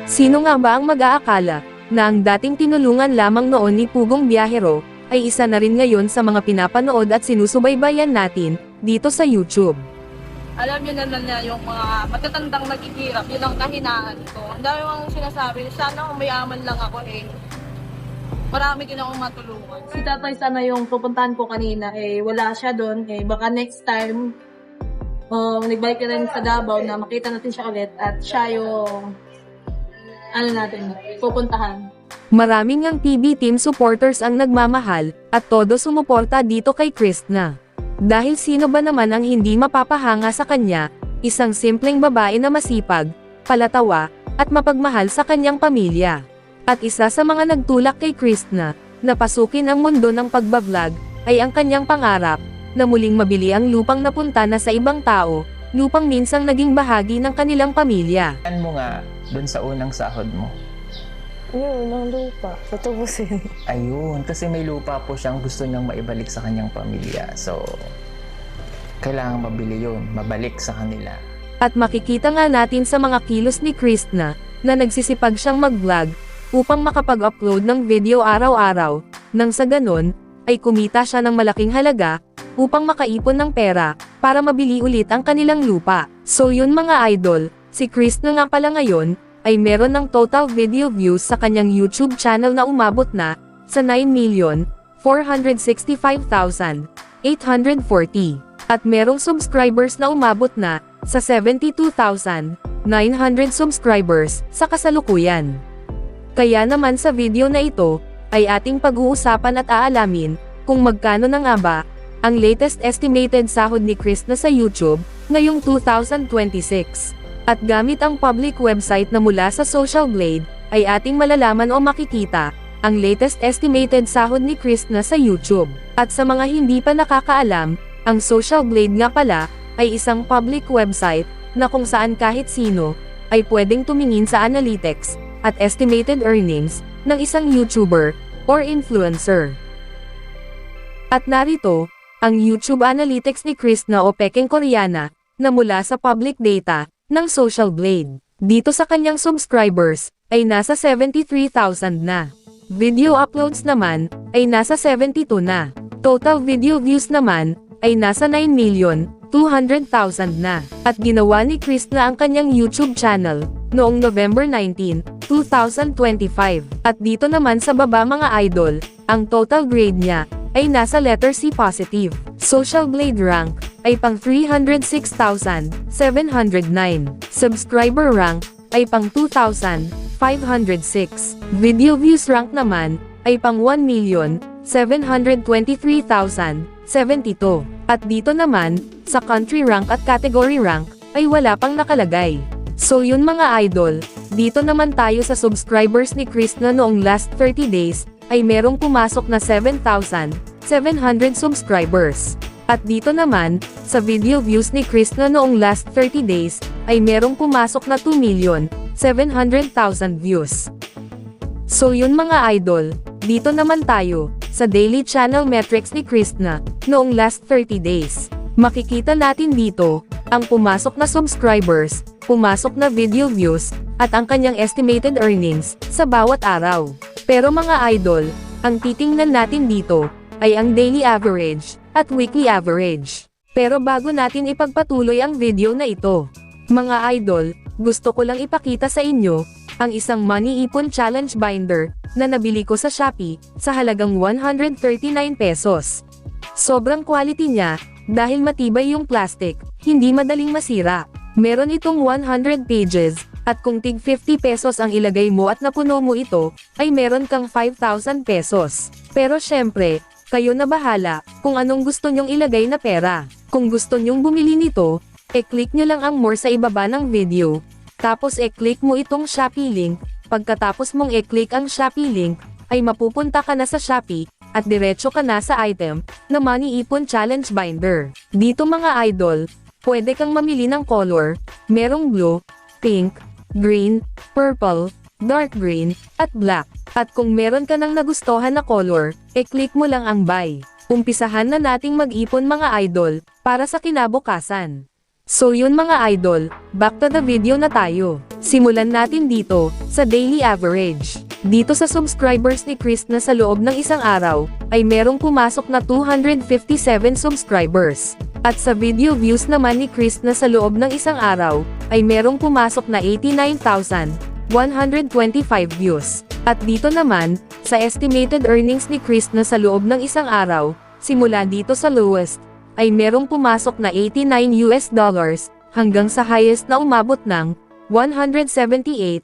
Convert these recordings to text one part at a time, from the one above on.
Sino nga ba ang mag-aakala na ang dating tinulungan lamang noon ni Pugong Biyahero ay isa na rin ngayon sa mga pinapanood at sinusubaybayan natin dito sa YouTube? Alam niyo naman na yung mga matatandang naghihirap, yun ang kahinaan ko. Ang dami mga sinasabi, sana umayaman lang ako marami din akong matulungan. Si tatay sana yung pupuntahan ko kanina, wala siya doon. Baka next time, nagbalik ka rin sa Davao na makita natin siya ulit at siya yung, pupuntahan. Maraming ang PB team supporters ang nagmamahal, at todo sumuporta dito kay Kristna. Dahil sino ba naman ang hindi mapapahanga sa kanya, isang simpleng babae na masipag, palatawa, at mapagmahal sa kanyang pamilya. At isa sa mga nagtulak kay Kristna, na pasukin ang mundo ng pagbablog, ay ang kanyang pangarap, na muling mabili ang lupang napunta na sa ibang tao, lupang minsang naging bahagi ng kanilang pamilya. Ano mo nga dun sa unang sahod mo? Yun, ang lupa. Tutubusin. Ayun, kasi may lupa po siyang gusto niyang maibalik sa kanyang pamilya. So, kailangan mabili yun, mabalik sa kanila. At makikita nga natin sa mga kilos ni Kristna, na nagsisipag siyang mag-vlog, upang makapag-upload ng video araw-araw, nang sa ganon, ay kumita siya ng malaking halaga, upang makaipon ng pera, para mabili ulit ang kanilang lupa. So yun mga idol, si Kristna nga pala ngayon, ay meron ng total video views sa kanyang YouTube channel na umabot na, sa 9,465,840. At merong subscribers na umabot na, sa 72,900 subscribers, sa kasalukuyan. Kaya naman sa video na ito, ay ating pag-uusapan at aalamin, kung magkano na nga ba, ang latest estimated sahod ni Kristna sa YouTube, ngayong 2026. At gamit ang public website na mula sa Social Blade, ay ating malalaman o makikita, ang latest estimated sahod ni Kristna sa YouTube. At sa mga hindi pa nakakaalam, ang Social Blade nga pala, ay isang public website, na kung saan kahit sino, ay pwedeng tumingin sa analytics, at estimated earnings, ng isang YouTuber, or influencer. At narito, ang YouTube Analytics ni Kristna o Pekeng Koreana, na mula sa public data, ng Social Blade. Dito sa kanyang subscribers, ay nasa 73,000 na. Video uploads naman, ay nasa 72 na. Total video views naman, ay nasa 9,200,000 na. At ginawa ni Kristna ang kanyang YouTube channel, noong November 19, 2025. At dito naman sa baba mga idol, ang total grade niya, ay nasa letter C positive. Social Blade rank, ay pang 306,709. Subscriber rank, ay pang 2,506. Video views rank naman, ay pang 1,723,072. At dito naman, sa country rank at category rank, ay wala pang nakalagay. So yun mga idol, dito naman tayo sa subscribers ni Kristna noong last 30 days, ay merong pumasok na 7,700 subscribers. At dito naman, sa video views ni Kristna noong last 30 days, ay merong pumasok na 2,700,000 views. So yun mga idol, dito naman tayo, sa daily channel metrics ni Kristna, noong last 30 days. Makikita natin dito, ang pumasok na subscribers, pumasok na video views, at ang kanyang estimated earnings, sa bawat araw. Pero mga idol, ang titingnan natin dito, ay ang daily average, at weekly average. Pero bago natin ipagpatuloy ang video na ito, mga idol, gusto ko lang ipakita sa inyo, ang isang money ipon challenge binder, na nabili ko sa Shopee, sa halagang 139 pesos. Sobrang quality niya, dahil matibay yung plastic, hindi madaling masira. Meron itong 100 pages, at kung tig 50 pesos ang ilagay mo at napuno mo ito, ay meron kang 5,000 pesos. Pero syempre, kayo na bahala, kung anong gusto nyong ilagay na pera. Kung gusto nyong bumili nito, e-click nyo lang ang more sa ibaba ng video. Tapos e-click mo itong Shopee link, pagkatapos mong e-click ang Shopee link, ay mapupunta ka na sa Shopee, at diretso ka na sa item, na Money Ipon Challenge Binder. Dito mga idol, pwede kang mamili ng color, merong blue, pink, green, purple, dark green, at black. At kung meron ka nang nagustuhan na color, e-click mo lang ang buy. Umpisahan na nating mag-ipon mga idol, para sa kinabukasan. So yun mga idol, back to the video na tayo. Simulan natin dito, sa daily average. Dito sa subscribers ni Kristna sa loob ng isang araw, ay merong pumasok na 257 subscribers. At sa video views naman ni Kristna sa loob ng isang araw, ay merong pumasok na 89,125 views. At dito naman, sa estimated earnings ni Kristna sa loob ng isang araw, simula dito sa lowest, ay merong pumasok na $89 hanggang sa highest na umabot ng $178.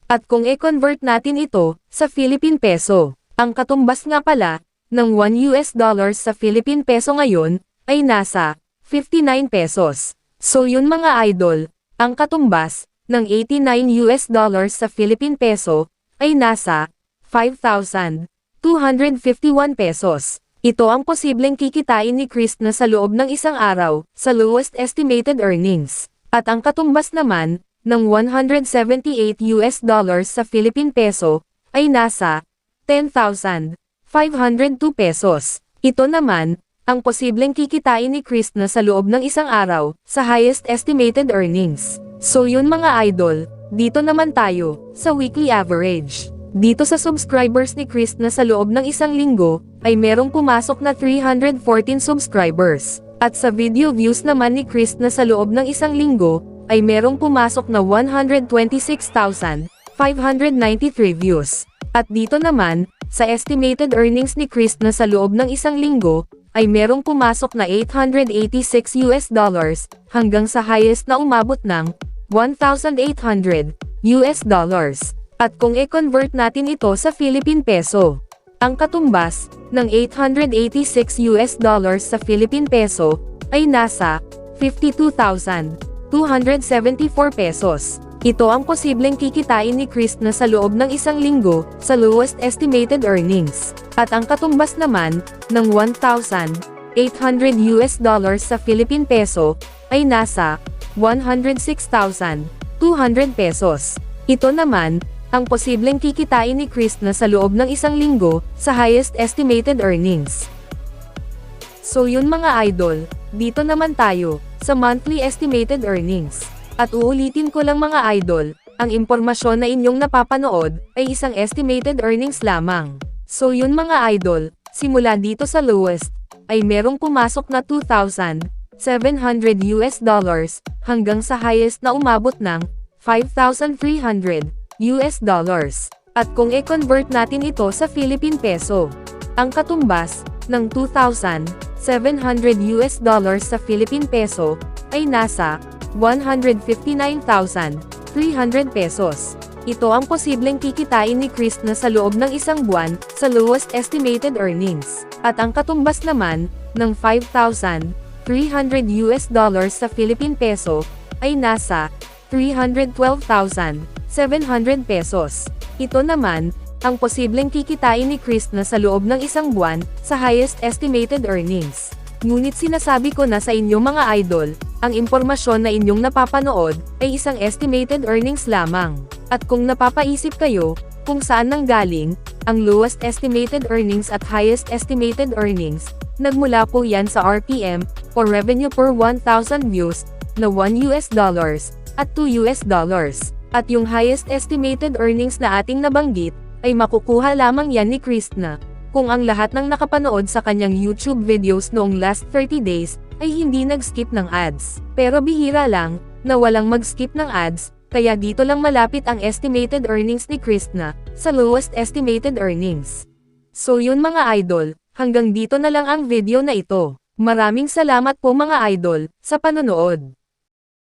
At kung i-convert natin ito sa Philippine Peso, ang katumbas nga pala ng $1 sa Philippine Peso ngayon ay nasa 59 pesos. So yun mga idol, ang katumbas ng $89 sa Philippine Peso ay nasa 5,251 pesos. Ito ang posibleng kikitain ni Kristna sa loob ng isang araw, sa lowest estimated earnings. At ang katumbas naman, ng $178 sa Philippine Peso, ay nasa 10,502 pesos. Ito naman, ang posibleng kikitain ni Kristna sa loob ng isang araw, sa highest estimated earnings. So yun mga idol, dito naman tayo, sa weekly average. Dito sa subscribers ni Kristna sa loob ng isang linggo, ay merong pumasok na 314 subscribers. At sa video views naman ni Kristna sa loob ng isang linggo, ay merong pumasok na 126,593 views. At dito naman, sa estimated earnings ni Kristna sa loob ng isang linggo, ay merong pumasok na $886 hanggang sa highest na umabot ng $1,800. At kung i-convert natin ito sa Philippine Peso, ang katumbas ng $886 sa Philippine Peso ay nasa 52,274 pesos. Ito ang posibleng kikitain ni Kristna sa loob ng isang linggo, sa lowest estimated earnings. At ang katumbas naman, ng $1,800 sa Philippine Peso, ay nasa 106,200 pesos. Ito naman, ang posibleng kikitain ni Kristna sa loob ng isang linggo, sa highest estimated earnings. So yun mga idol, dito naman tayo, sa monthly estimated earnings. At uulitin ko lang mga idol, ang impormasyon na inyong napapanood, ay isang estimated earnings lamang. So yun mga idol, simula dito sa lowest, ay merong pumasok na $2,700 hanggang sa highest na umabot ng $5,300. At kung i-convert natin ito sa Philippine Peso, ang katumbas ng $2,700 sa Philippine Peso ay nasa 159,300 pesos. Ito ang posibleng kikitain ni Kristna sa loob ng isang buwan, sa lowest estimated earnings. At ang katumbas naman, ng $5,300 sa Philippine Peso, ay nasa 312,700 pesos. Ito naman, ang posibleng kikitain ni Kristna sa loob ng isang buwan, sa highest estimated earnings. Ngunit sinasabi ko na sa inyo mga idol, ang impormasyon na inyong napapanood, ay isang estimated earnings lamang. At kung napapaisip kayo, kung saan nanggaling, ang lowest estimated earnings at highest estimated earnings, nagmula po yan sa RPM, or revenue per 1,000 views, na $1 at $2. At yung highest estimated earnings na ating nabanggit, ay makukuha lamang yan ni Kristna, kung ang lahat ng nakapanood sa kanyang YouTube videos noong last 30 days, ay hindi nag-skip ng ads. Pero bihira lang, na walang mag-skip ng ads, kaya dito lang malapit ang estimated earnings ni Kristna, sa lowest estimated earnings. So yun mga idol, hanggang dito na lang ang video na ito. Maraming salamat po mga idol, sa panonood.